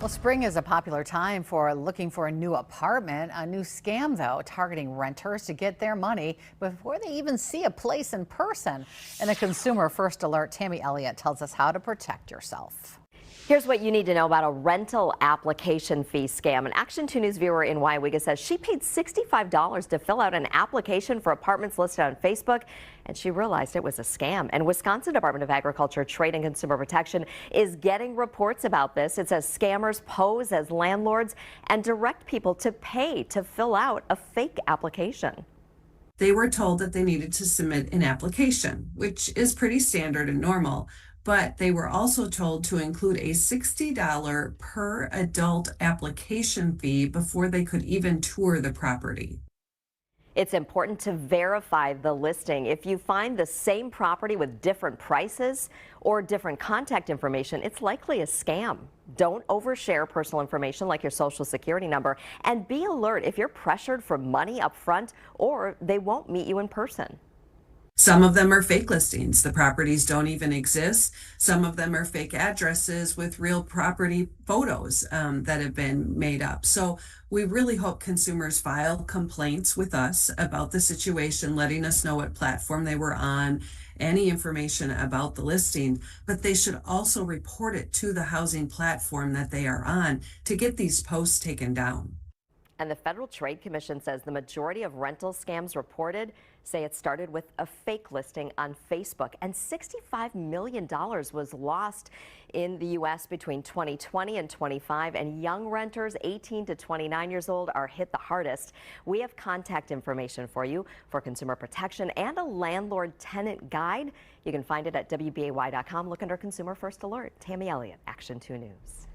Well, spring is a popular time for looking for a new apartment. A new scam, though, targeting renters to get their money before they even see a place in person. In a Consumer First Alert, Tammy Elliott tells us how to protect yourself. Here's what you need to know about a rental application fee scam. An Action 2 News viewer in Wayawega says she paid $65 to fill out an application for apartments listed on Facebook, and she realized it was a scam. And Wisconsin Department of Agriculture, Trade and Consumer Protection is getting reports about this. It says scammers pose as landlords and direct people to pay to fill out a fake application. They were told that they needed to submit an application, which is pretty standard and normal, but they were also told to include a $60 per adult application fee before they could even tour the property. It's important to verify the listing. If you find the same property with different prices or different contact information, it's likely a scam. Don't overshare personal information like your social security number, and be alert if you're pressured for money up front or they won't meet you in person. Some of them are fake listings. The properties don't even exist. Some of them are fake addresses with real property photos that have been made up. So we really hope consumers file complaints with us about the situation, letting us know what platform they were on, any information about the listing, but they should also report it to the housing platform that they are on to get these posts taken down. And the Federal Trade Commission says the majority of rental scams reported say it started with a fake listing on Facebook, and $65 million was lost in the U.S. between 2020 and 25, and young renters 18 to 29 years old are hit the hardest. We have contact information for you for consumer protection and a landlord-tenant guide. You can find it at WBAY.com. Look under Consumer First Alert. Tammy Elliott, Action 2 News.